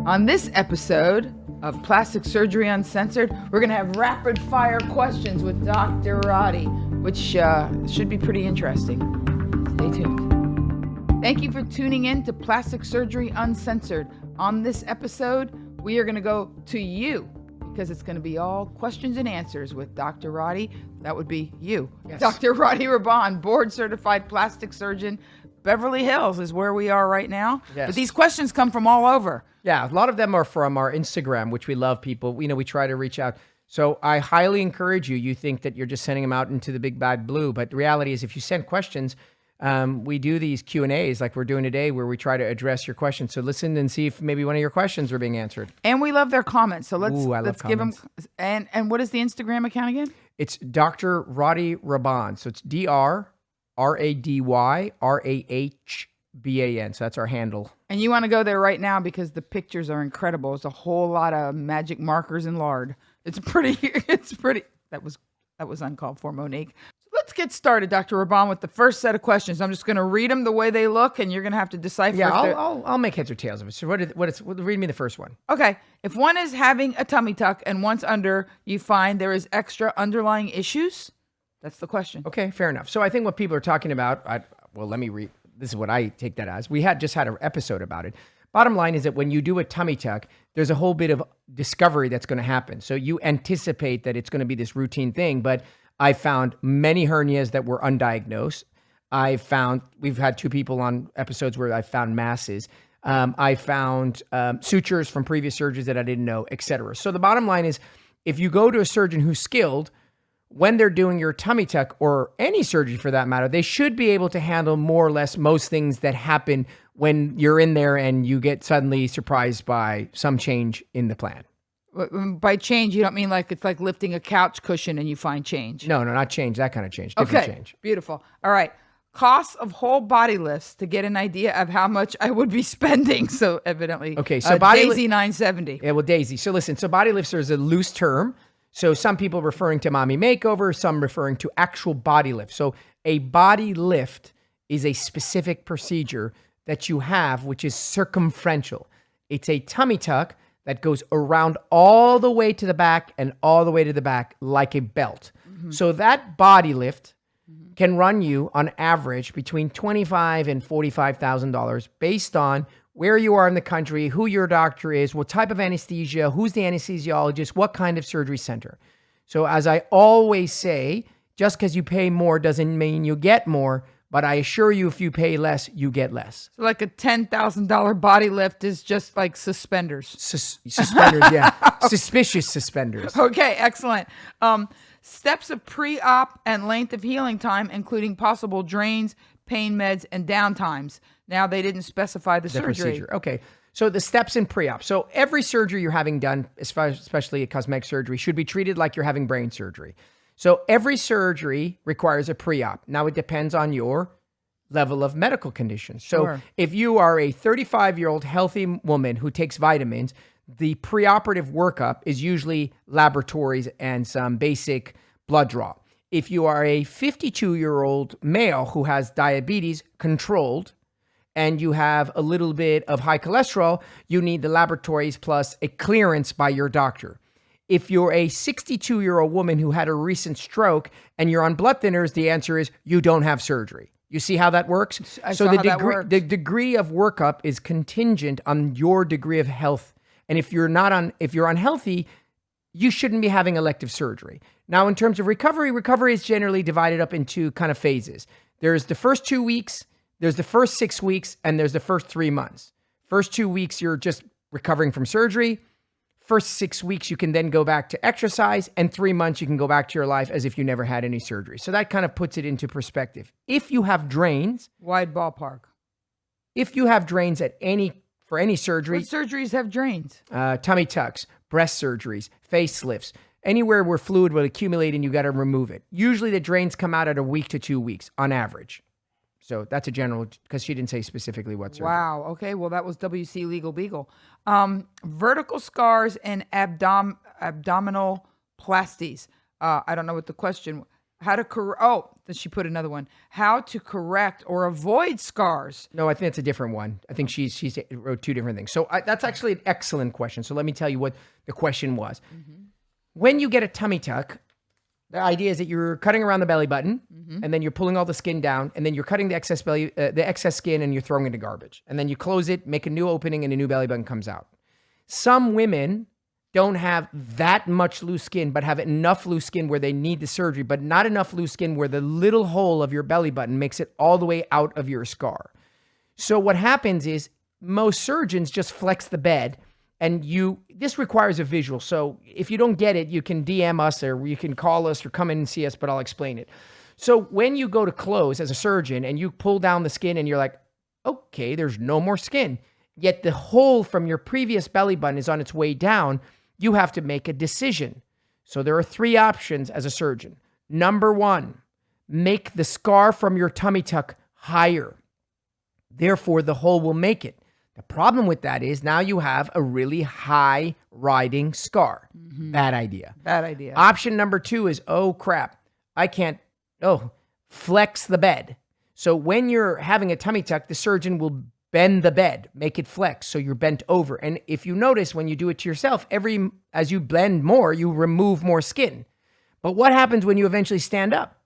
On this episode of Plastic Surgery Uncensored, we're going to have rapid fire questions with Dr. Roddy, which should be pretty interesting. Stay tuned. Thank you for tuning in to Plastic Surgery Uncensored. On this episode, we are going to go to you because it's going to be all questions and answers with Dr. Roddy. That would be you. Yes. Dr. Roddy Raban, board certified plastic surgeon. Beverly Hills is where we are right now. Yes. But these questions come from all over. Yeah, a lot of them are from our Instagram, which we love people. We try to reach out. So I highly encourage you. You think that you're just sending them out into the big bad blue, but the reality is if you send questions, we do these Q&As like we're doing today where we try to address your questions. So listen and see if maybe one of your questions are being answered. And we love their comments. So let's give them. And what is the Instagram account again? It's Dr. Roddy Raban. So it's DrRadyRahban. So that's our handle. And you want to go there right now because the pictures are incredible. It's a whole lot of magic markers and lard. It's pretty. That was uncalled for, Monique. So let's get started, Dr. Raban, with the first set of questions. I'm just going to read them the way they look, and you're going to have to decipher. Yeah, I'll make heads or tails of it. So read me the first one. Okay. If one is having a tummy tuck and once under, you find there is extra underlying issues. That's the question. Okay, fair enough. So I think what people are talking about. Let me read. This is what I take that as. We just had an episode about it. Bottom line is that when you do a tummy tuck, there's a whole bit of discovery that's going to happen. So you anticipate that it's going to be this routine thing, but I found many hernias that were undiagnosed. We've had two people on episodes where I found masses. I found sutures from previous surgeries that I didn't know, et cetera. So the bottom line is if you go to a surgeon who's skilled, when they're doing your tummy tuck or any surgery for that matter, they should be able to handle more or less most things that happen when you're in there and you get suddenly surprised by some change in the plan. By change, you don't mean like it's like lifting a couch cushion and you find change? No, not change. That kind of change. Different change. Beautiful. All right. Costs of whole body lifts to get an idea of how much I would be spending. So evidently, okay. So Daisy 970. Yeah, well, Daisy. So listen. So body lifts is a loose term. So some people referring to mommy makeover, some referring to actual body lift. So a body lift is a specific procedure that you have, which is circumferential. It's a tummy tuck that goes around all the way to the back and all the way to the back like a belt. Mm-hmm. So that body lift can run you on average between $25,000 and $45,000 based on where you are in the country, who your doctor is, what type of anesthesia, who's the anesthesiologist, what kind of surgery center. So as I always say, just because you pay more doesn't mean you get more, but I assure you if you pay less, you get less. So like a $10,000 body lift is just like suspenders. Suspenders, yeah. Suspicious suspenders. Okay, excellent. Steps of pre-op and length of healing time, including possible drains, pain meds, and downtimes. Now, they didn't specify the surgery. Procedure. Okay. So the steps in pre-op. So every surgery you're having done, especially a cosmetic surgery, should be treated like you're having brain surgery. So every surgery requires a pre-op. Now, it depends on your level of medical condition. So if you are a 35-year-old healthy woman who takes vitamins, the preoperative workup is usually laboratories and some basic blood draw. If you are a 52-year-old male who has diabetes controlled, and you have a little bit of high cholesterol, you need the laboratories plus a clearance by your doctor. If you're a 62-year-old woman who had a recent stroke and you're on blood thinners, the answer is you don't have surgery. You see how that works? The degree of workup is contingent on your degree of health. And if you're unhealthy, you shouldn't be having elective surgery. Now, in terms of recovery is generally divided up into kind of phases. There's the first 2 weeks, there's the first 6 weeks, and there's the first 3 months. First 2 weeks, you're just recovering from surgery. First 6 weeks, you can then go back to exercise, and 3 months, you can go back to your life as if you never had any surgery. So that kind of puts it into perspective. If you have drains... Wide ballpark. If you have drains for any surgery... What surgeries have drains? Tummy tucks, breast surgeries, facelifts, anywhere where fluid will accumulate and you got to remove it. Usually the drains come out at a week to 2 weeks on average. So that's a general, because she didn't say specifically what surgery. Wow. Okay. Well, that was WC Legal Beagle. Vertical scars and abdominal plasties. I don't know what the question. Does she put another one? How to correct or avoid scars? No, I think it's a different one. I think she's wrote two different things. So that's actually an excellent question. So let me tell you what the question was. When you get a tummy tuck, the idea is that you're cutting around the belly button, and then you're pulling all the skin down, and then you're cutting the excess skin, and you're throwing it into garbage. And then you close it, make a new opening, and a new belly button comes out. Some women don't have that much loose skin, but have enough loose skin where they need the surgery, but not enough loose skin where the little hole of your belly button makes it all the way out of your scar. So what happens is most surgeons just flex the bed, and this requires a visual. So if you don't get it, you can DM us or you can call us or come in and see us, but I'll explain it. So when you go to close as a surgeon and you pull down the skin and you're like, okay, there's no more skin, yet the hole from your previous belly button is on its way down, you have to make a decision. So there are three options as a surgeon. Number one, make the scar from your tummy tuck higher. Therefore, the hole will make it. The problem with that is now you have a really high riding scar. Bad idea. Bad idea. Option number two is, oh crap, flex the bed. So when you're having a tummy tuck, the surgeon will bend the bed, make it flex, so you're bent over. And if you notice when you do it to yourself, as you blend more, you remove more skin. But what happens when you eventually stand up?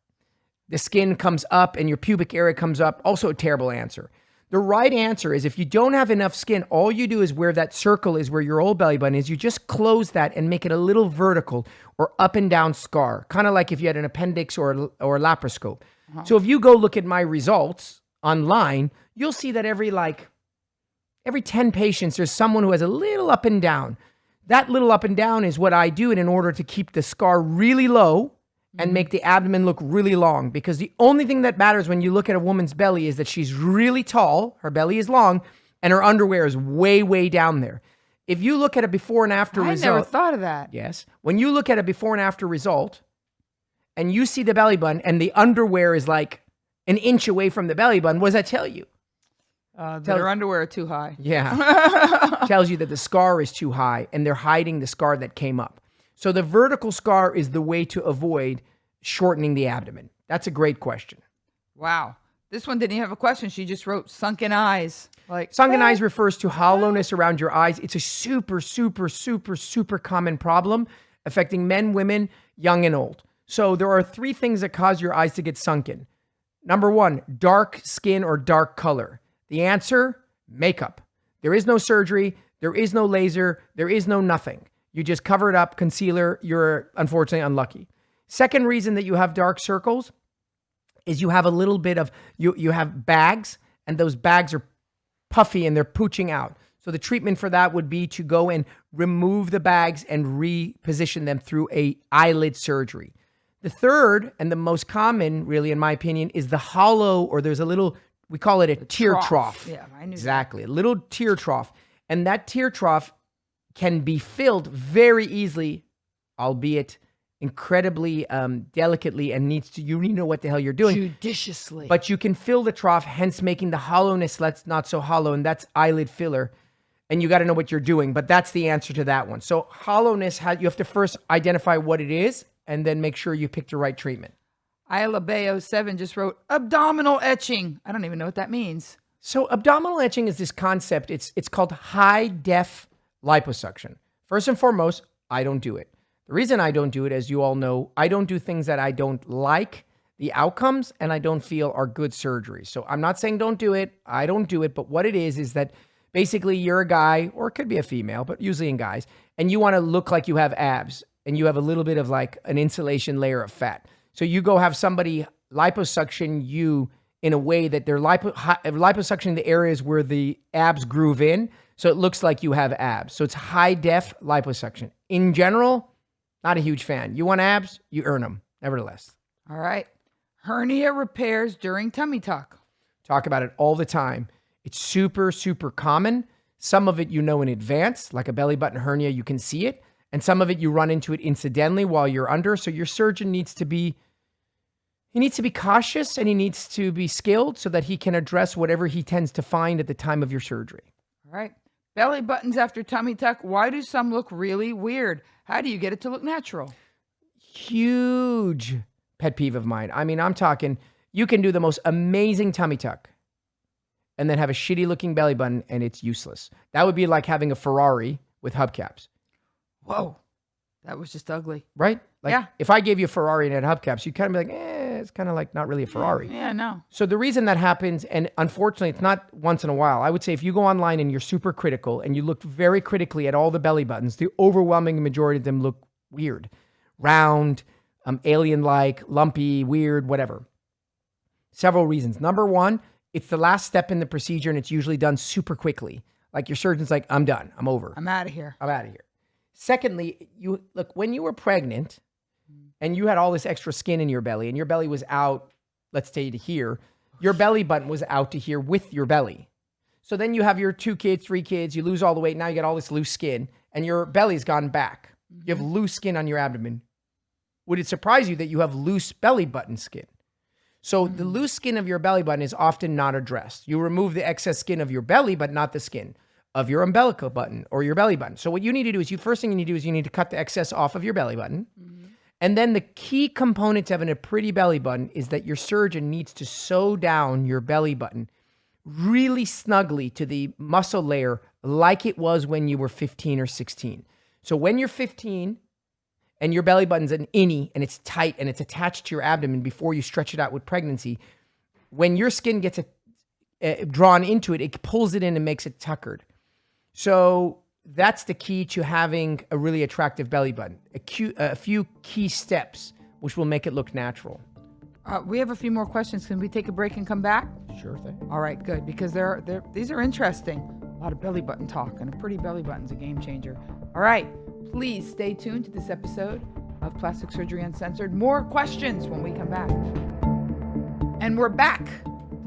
The skin comes up and your pubic area comes up. Also a terrible answer. The right answer is if you don't have enough skin, all you do is where that circle is where your old belly button is, you just close that and make it a little vertical or up and down scar, kind of like if you had an appendix or a laparoscope. So if you go look at my results online, you'll see that every 10 patients, there's someone who has a little up and down. That little up and down is what I do in order to keep the scar really low and make the abdomen look really long. Because the only thing that matters when you look at a woman's belly is that she's really tall, her belly is long, and her underwear is way, way down there. If you look at a before and after result. I never thought of that. Yes. When you look at a before and after result, and you see the belly button, and the underwear is like an inch away from the belly button, what does that tell you? That her underwear are too high. Yeah. Tells you that the scar is too high and they're hiding the scar that came up. So the vertical scar is the way to avoid shortening the abdomen. That's a great question. Wow. This one didn't even have a question. She just wrote sunken eyes. Sunken eyes refers to hollowness around your eyes. It's a super, super, super, super common problem affecting men, women, young and old. So there are three things that cause your eyes to get sunken. Number one, dark skin or dark color. The answer, makeup. There is no surgery. There is no laser. There is no nothing. You just cover it up, concealer. You're unfortunately unlucky. Second reason that you have dark circles is you have a little bit of, you have bags, and those bags are puffy and they're pooching out. So the treatment for that would be to go and remove the bags and reposition them through a eyelid surgery. The third and the most common, really, in my opinion, is the hollow, or there's a little, we call it a tear trough. Yeah, I knew exactly. A little tear trough. And that tear trough can be filled very easily, albeit incredibly delicately, and you need to know what the hell you're doing. Judiciously. But you can fill the trough, hence making the hollowness not so hollow, and that's eyelid filler. And you got to know what you're doing, but that's the answer to that one. So hollowness, you have to first identify what it is, and then make sure you pick the right treatment. Isla Bay 07 just wrote abdominal etching. I don't even know what that means. So abdominal etching is this concept. It's called high def liposuction. First and foremost, I don't do it. The reason I don't do it, as you all know, I don't do things that I don't like the outcomes and I don't feel are good surgery. So I'm not saying don't do it. I don't do it. But what it is that basically you're a guy, or it could be a female, but usually in guys, and you want to look like you have abs and you have a little bit of like an insulation layer of fat. So you go have somebody liposuction you in a way that they're liposuctioning the areas where the abs groove in, so it looks like you have abs. So it's high def liposuction. In general, not a huge fan. You want abs, you earn them, nevertheless. All right. Hernia repairs during tummy tuck. Talk about it all the time. It's super, super common. Some of it you know in advance, like a belly button hernia, you can see it. And some of it you run into it incidentally while you're under. So your surgeon needs to be cautious, and he needs to be skilled so that he can address whatever he tends to find at the time of your surgery. All right. Belly buttons after tummy tuck. Why do some look really weird? How do you get it to look natural? Huge pet peeve of mine. I mean, I'm talking, you can do the most amazing tummy tuck and then have a shitty looking belly button and it's useless. That would be like having a Ferrari with hubcaps. Whoa. That was just ugly. Right? Like, Yeah. if I gave you a Ferrari and it had hubcaps, you'd kind of be like, it's kind of like not really a Ferrari. Yeah, no. So the reason that happens, and unfortunately, it's not once in a while. I would say if you go online and you're super critical and you look very critically at all the belly buttons, the overwhelming majority of them look weird, round, alien-like, lumpy, weird, whatever. Several reasons. Number one, it's the last step in the procedure and it's usually done super quickly. Like your surgeon's like, I'm done. I'm over. I'm out of here. I'm out of here. Secondly, you look, when you were pregnant and you had all this extra skin in your belly and your belly was out, let's say to here, your belly button was out to here with your belly. So then you have your 2 kids, 3 kids, you lose all the weight. Now you get all this loose skin and your belly's gone back. You have loose skin on your abdomen. Would it surprise you that you have loose belly button skin? So the loose skin of your belly button is often not addressed. You remove the excess skin of your belly, but not the skin of your umbilical button or your belly button. So what you need to do is first thing you need to do is you need to cut the excess off of your belly button. And then the key component to having a pretty belly button is that your surgeon needs to sew down your belly button really snugly to the muscle layer like it was when you were 15 or 16. So when you're 15 and your belly button's an innie and it's tight and it's attached to your abdomen before you stretch it out with pregnancy, when your skin gets drawn into it, it pulls it in and makes it tuckered. So that's the key to having a really attractive belly button. A few key steps, which will make it look natural. We have a few more questions. Can we take a break and come back? Sure thing. All right, good, because these are interesting. A lot of belly button talk, and a pretty belly button's a game changer. All right, please stay tuned to this episode of Plastic Surgery Uncensored. More questions when we come back. And we're back.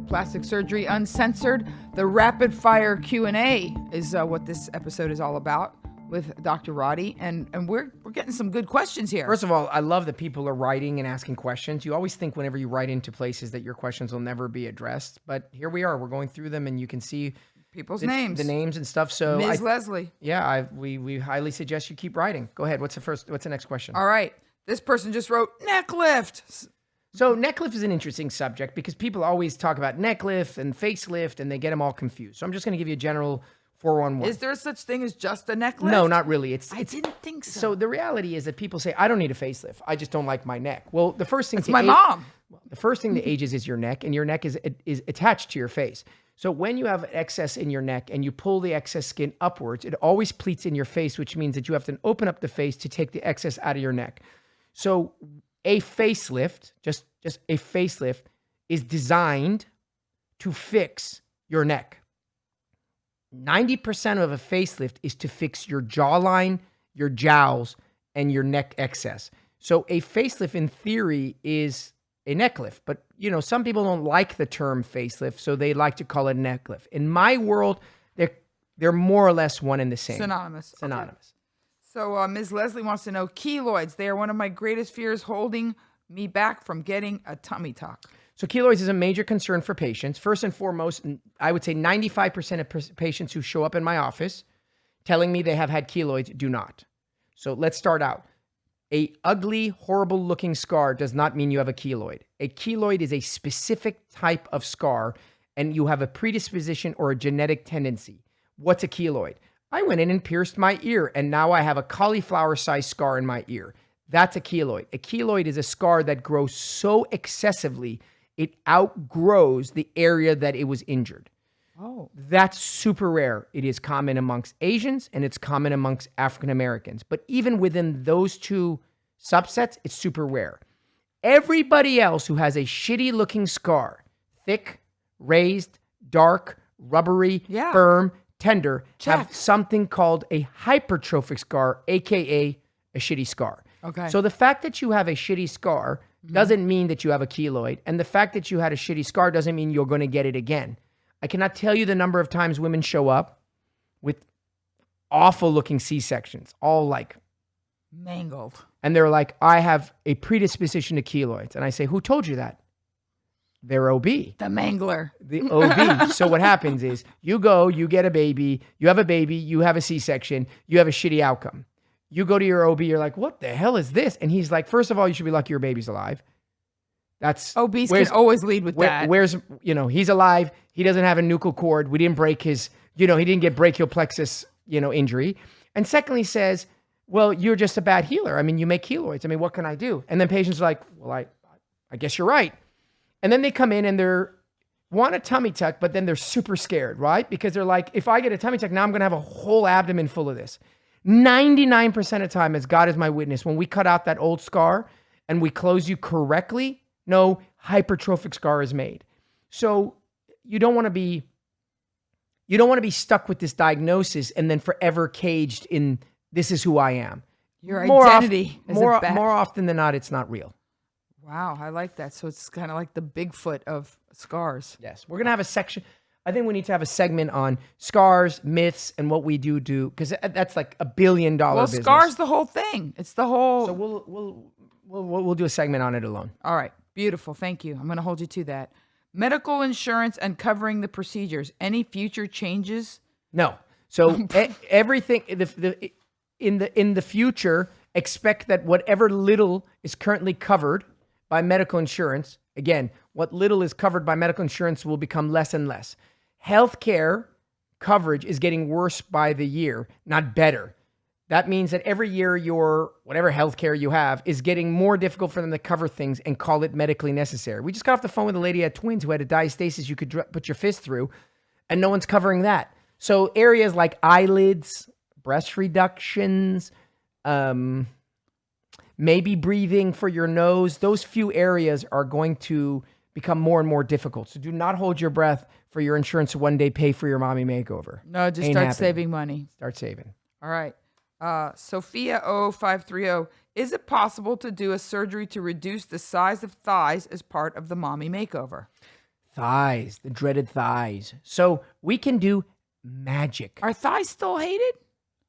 Plastic Surgery Uncensored. The rapid fire Q&A is what this episode is all about with Dr. Roddy, and we're getting some good questions here. First of all, I love that people are writing and asking questions. You always think whenever you write into places that your questions will never be addressed, but here we are. We're going through them, and you can see people's the names and stuff. So Ms. Leslie. Yeah, we highly suggest you keep writing. Go ahead. What's the next question? All right. This person just wrote neck lift. So neck lift is an interesting subject because people always talk about neck lift and facelift and they get them all confused. So I'm just going to give you a general 411. Is there such thing as just a neck lift? No, not really. I didn't think so. So the reality is that people say, I don't need a facelift. I just don't like my neck. Well, the first thing It's my mom. The first thing that ages is your neck, and your neck is attached to your face. So when you have excess in your neck and you pull the excess skin upwards, it always pleats in your face, which means that you have to open up the face to take the excess out of your neck. So a facelift, just a facelift, is designed to fix your neck. 90% of a facelift is to fix your jawline, your jowls, and your neck excess. So a facelift, in theory, is a neck lift. But, some people don't like the term facelift, so they like to call it a neck lift. In my world, they're more or less one and the same. Synonymous. Synonymous. Okay. So Ms. Leslie wants to know, keloids, they are one of my greatest fears holding me back from getting a tummy tuck. So keloids is a major concern for patients. First and foremost, I would say 95% of patients who show up in my office telling me they have had keloids do not. So let's start out. A ugly, horrible looking scar does not mean you have a keloid. A keloid is a specific type of scar and you have a predisposition or a genetic tendency. What's a keloid? I went in and pierced my ear and now I have a cauliflower-sized scar in my ear. That's a keloid. A keloid is a scar that grows so excessively it outgrows the area that it was injured. Oh. That's super rare. It is common amongst Asians and it's common amongst African Americans. But even within those two subsets, it's super rare. Everybody else who has a shitty looking scar, thick, raised, dark, rubbery, firm, tender, have something called a hypertrophic scar, aka a shitty scar. Okay. So the fact that you have a shitty scar doesn't mean that you have a keloid. And the fact that you had a shitty scar doesn't mean you're going to get it again. I cannot tell you the number of times women show up with awful looking C-sections, all like mangled. And they're like, I have a predisposition to keloids. And I say, who told you that? Their OB. The mangler. The OB. So what happens is you go, you get a baby, you have a C-section, you have a shitty outcome. You go to your OB, you're like, what the hell is this? And he's like, first of all, you should be lucky your baby's alive. That's Obese where's- can always lead with where- that. Where's, he's alive. He doesn't have a nuchal cord. We didn't break his, he didn't get brachial plexus, injury. And secondly says, well, you're just a bad healer. I mean, you make keloids. I mean, what can I do? And then patients are like, well, I guess you're right. And then they come in and want a tummy tuck, but then they're super scared, right? Because they're like, if I get a tummy tuck, now I'm going to have a whole abdomen full of this. 99% of the time, as God is my witness, when we cut out that old scar and we close you correctly, no hypertrophic scar is made. So you don't want to be stuck with this diagnosis and then forever caged in this is who I am. Your identity is more a bat. often than not, it's not real. Wow, I like that. So it's kind of like the Bigfoot of scars. Yes, we're gonna have a section. I think we need to have a segment on scars, myths, and what we do because that's like $1 billion business. Scars, the whole thing. It's the whole. So we'll do a segment on it alone. All right, beautiful. Thank you. I'm going to hold you to that. Medical insurance and covering the procedures. Any future changes? No. So everything in the future, expect that whatever little is currently covered by medical insurance, again, what little is covered by medical insurance will become less and less. Healthcare coverage is getting worse by the year, not better. That means that every year your whatever healthcare you have is getting more difficult for them to cover things and call it medically necessary. We just got off the phone with a lady who had twins who had a diastasis you could put your fist through, and no one's covering that. So areas like eyelids, breast reductions, maybe breathing for your nose, those few areas are going to become more and more difficult. So do not hold your breath for your insurance to one day pay for your mommy makeover. No, just Ain't start happening. saving money. Start saving. All right. Sophia 0530. Is it possible to do a surgery to reduce the size of thighs as part of the mommy makeover? Thighs, the dreaded thighs. So we can do magic. Are thighs still hated?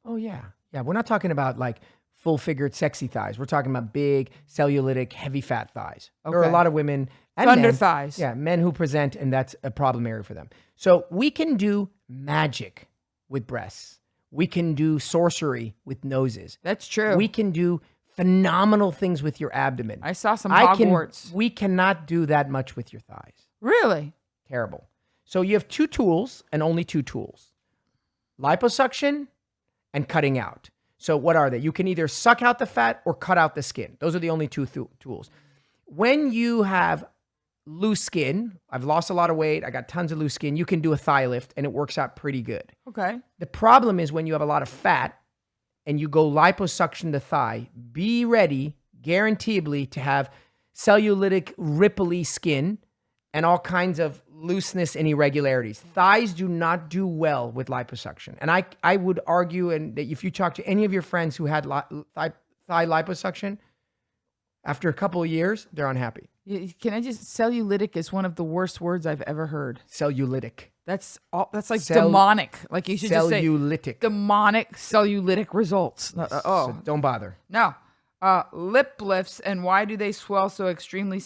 Oh, yeah. Yeah, we're not talking about like full-figured sexy thighs. We're talking about big, cellulitic, heavy fat thighs. There are a Okay. lot of women and Thunder men, thighs. Yeah, men who present, and that's a problem area for them. So we can do magic with breasts. We can do sorcery with noses. That's true. We can do phenomenal things with your abdomen. I saw some Hogwarts. We cannot do that much with your thighs. Really? Terrible. So you have two tools and only two tools. Liposuction and cutting out. So what are they? You can either suck out the fat or cut out the skin. Those are the only two tools. When you have loose skin, I've lost a lot of weight, I got tons of loose skin, you can do a thigh lift and it works out pretty good. Okay. The problem is when you have a lot of fat and you go liposuction the thigh, be ready, guaranteeably, to have cellulitic, ripply skin and all kinds of looseness and irregularities. Thighs do not do well with liposuction. And I would argue, and that if you talk to any of your friends who had thigh liposuction, after a couple of years, they're unhappy. Can I just, cellulitic is one of the worst words I've ever heard. Cellulitic. That's like demonic. Like you should just say Cellulitic. demonic cellulitic results. So don't bother. No. Lip lifts, and why do they swell so extremely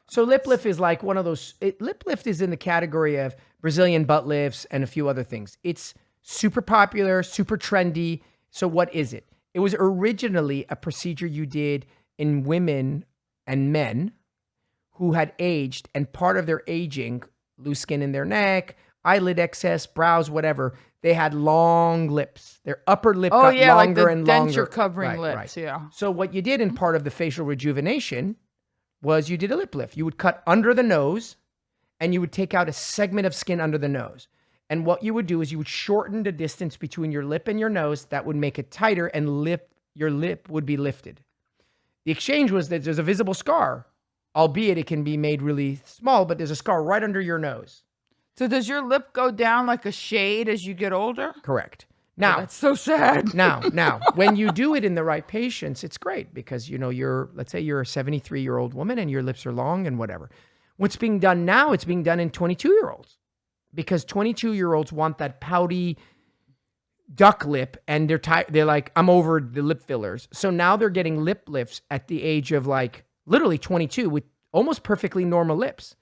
So lip lift is like one of those, lip lift is in the category of Brazilian butt lifts and a few other things. It's super popular, super trendy. So what is it? It was originally a procedure you did in women and men who had aged, and part of their aging, loose skin in their neck, eyelid excess, brows, whatever, they had long lips. Their upper lip got like longer the and longer. denture covering Right, lips. right. Yeah. So what you did in part of the facial rejuvenation was you did a lip lift. You would cut under the nose and you would take out a segment of skin under the nose. And what you would do is you would shorten the distance between your lip and your nose. That would make it tighter, and your lip would be lifted. The exchange was that there's a visible scar, albeit it can be made really small, but there's a scar right under your nose. So does your lip go down like a shade as you get older? Correct. Now, That's so sad. Now, when you do it in the right patients, it's great because, let's say you're a 73-year-old woman and your lips are long and whatever. What's being done now, it's being done in 22-year-olds because 22-year-olds want that pouty duck lip and they're like, I'm over the lip fillers. So now they're getting lip lifts at the age of like literally 22 with almost perfectly normal lips.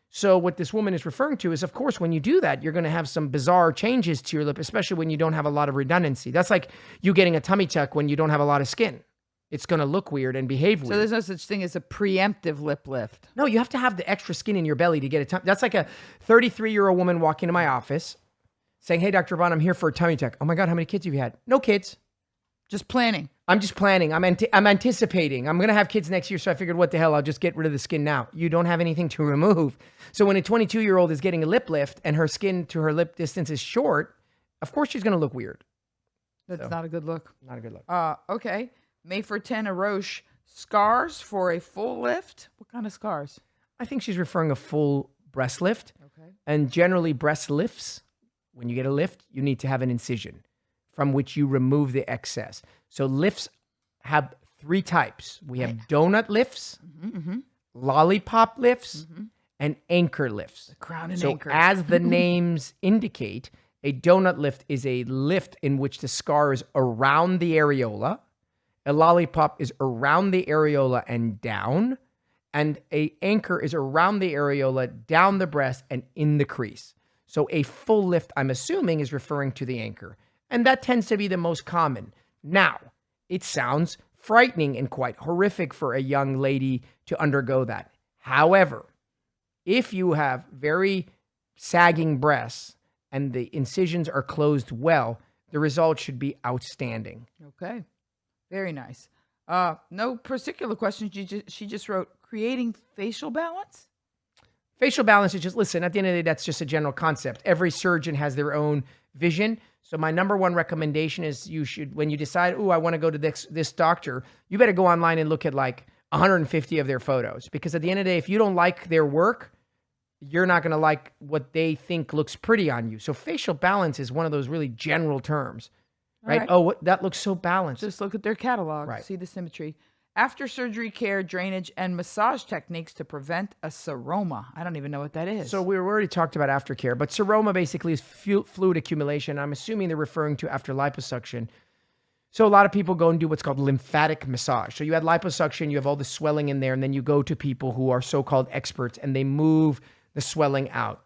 So what this woman is referring to is, of course, when you do that, you're going to have some bizarre changes to your lip, especially when you don't have a lot of redundancy. That's like you getting a tummy tuck when you don't have a lot of skin. it's going to look weird and behave weird. So there's no such thing as a preemptive lip lift. No, you have to have the extra skin in your belly to get a tummy. That's like a 33-year-old woman walking to my office saying, hey, Dr. Bond, I'm here for a tummy tuck. Oh my God, how many kids have you had? No kids. Just planning. I'm just planning. I'm anticipating. I'm going to have kids next year, so I figured, what the hell? I'll just get rid of the skin now. You don't have anything to remove. So when a 22-year-old is getting a lip lift and her skin to her lip distance is short, of course she's going to look weird. That's not a good look. Not a good look. Okay. Mayfer Roche, scars for a full lift? What kind of scars? I think she's referring a full breast lift. Okay. And generally breast lifts, when you get a lift, you need to have an incision from which you remove the excess. So lifts have 3 types. We have donut lifts, lollipop lifts, and anchor lifts. Crown and so anchor. As the names indicate, a donut lift is a lift in which the scar is around the areola. A lollipop is around the areola and down. And a anchor is around the areola, down the breast, and in the crease. So a full lift, I'm assuming, is referring to the anchor. And that tends to be the most common. Now, it sounds frightening and quite horrific for a young lady to undergo that. However, if you have very sagging breasts and the incisions are closed well, the result should be outstanding. Okay. Very nice. No particular questions. She just wrote, creating facial balance? Facial balance is just, listen, at the end of the day, that's just a general concept. Every surgeon has their own vision. So my number one recommendation is you should, when you decide, I want to go to this doctor, you better go online and look at like 150 of their photos. Because at the end of the day, if you don't like their work, you're not going to like what they think looks pretty on you. So facial balance is one of those really general terms, right? Oh, that looks so balanced. Just look at their catalog, Right. See the symmetry. After surgery care, drainage, and massage techniques to prevent a seroma. I don't even know what that is. So we already talked about aftercare, but seroma basically is fluid accumulation. I'm assuming they're referring to after liposuction. So a lot of people go and do what's called lymphatic massage. So you had liposuction, you have all the swelling in there, and then you go to people who are so-called experts, and they move the swelling out.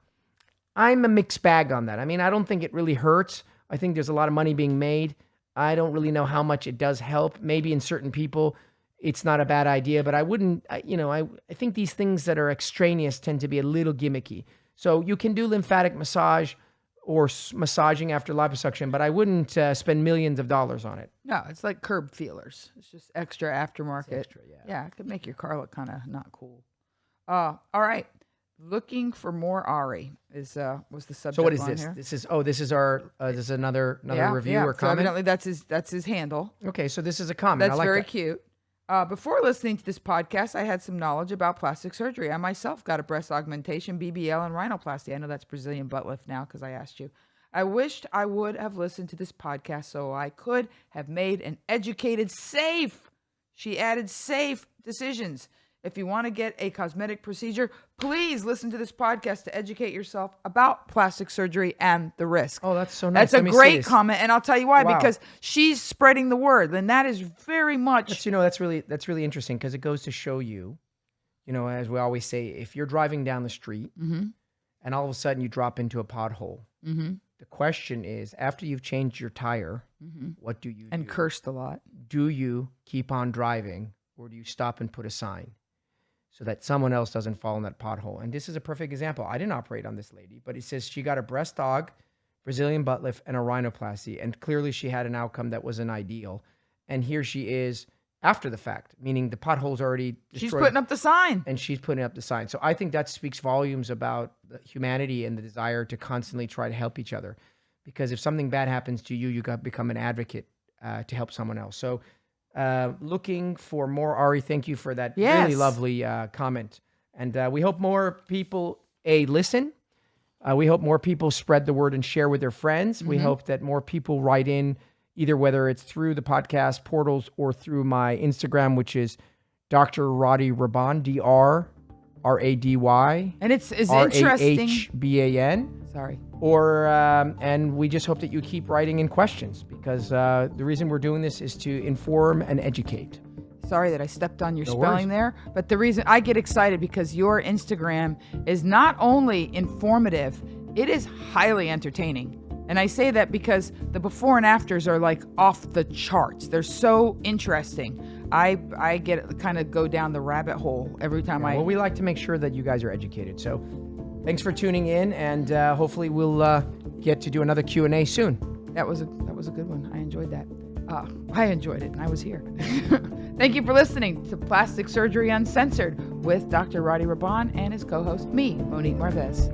I'm a mixed bag on that. I mean, I don't think it really hurts. I think there's a lot of money being made. I don't really know how much it does help. Maybe in certain people, it's not a bad idea, but I wouldn't, I think these things that are extraneous tend to be a little gimmicky. So you can do lymphatic massage or massaging after liposuction, but I wouldn't spend millions of dollars on it. No, it's like curb feelers. It's just extra aftermarket. extra, yeah. Yeah, it could make your car look kind of not cool. All right. Looking for more Ari was the subject. So what is line this? Here. This is another review or So comment? evidently that's his handle. Okay, so this is a comment. That's I like very that. cute. Before listening to this podcast, I had some knowledge about plastic surgery. I myself got a breast augmentation, BBL, and rhinoplasty. I know that's Brazilian butt lift now because I asked you. I wished I would have listened to this podcast so I could have made an educated, safe, she added, safe decisions. If you want to get a cosmetic procedure, please listen to this podcast to educate yourself about plastic surgery and the risk. Oh, that's so nice. That's a Let me see great this. comment, and I'll tell you why. Wow. Because she's spreading the word, and that is very much. That's really interesting because it goes to show you, as we always say, if you're driving down the street and all of a sudden you drop into a pothole, the question is, after you've changed your tire, what do you and do? cursed a lot. Do you keep on driving, or do you stop and put a sign so that someone else doesn't fall in that pothole? And this is a perfect example. I didn't operate on this lady, but it says she got a breast aug, Brazilian butt lift, and a rhinoplasty. And clearly she had an outcome that wasn't ideal. And here she is after the fact, meaning the pothole's already destroyed. She's putting up the sign. And she's putting up the sign. So I think that speaks volumes about the humanity and the desire to constantly try to help each other. Because if something bad happens to you, you got to become an advocate to help someone else. So looking for more, Ari, thank you for that really lovely comment. And we hope more people, listen. We hope more people spread the word and share with their friends. We hope that more people write in, either whether it's through the podcast portals or through my Instagram, which is Dr. Rady Rahban, DrRady. And it's interesting. RAHBAN. Sorry. Or and we just hope that you keep writing in questions, because the reason we're doing this is to inform and educate. Sorry that I stepped on your No spelling there, but the reason I get excited because your Instagram is not only informative, it is highly entertaining. And I say that because the before and afters are like off the charts. They're so interesting. I get kind of go down the rabbit hole every time Well, we like to make sure that you guys are educated. So thanks for tuning in, and hopefully we'll get to do another Q&A soon. That was a good one. I enjoyed that. I enjoyed it, and I was here. Thank you for listening to Plastic Surgery Uncensored with Dr. Roddy Raban and his co-host, me, Monique Marvez.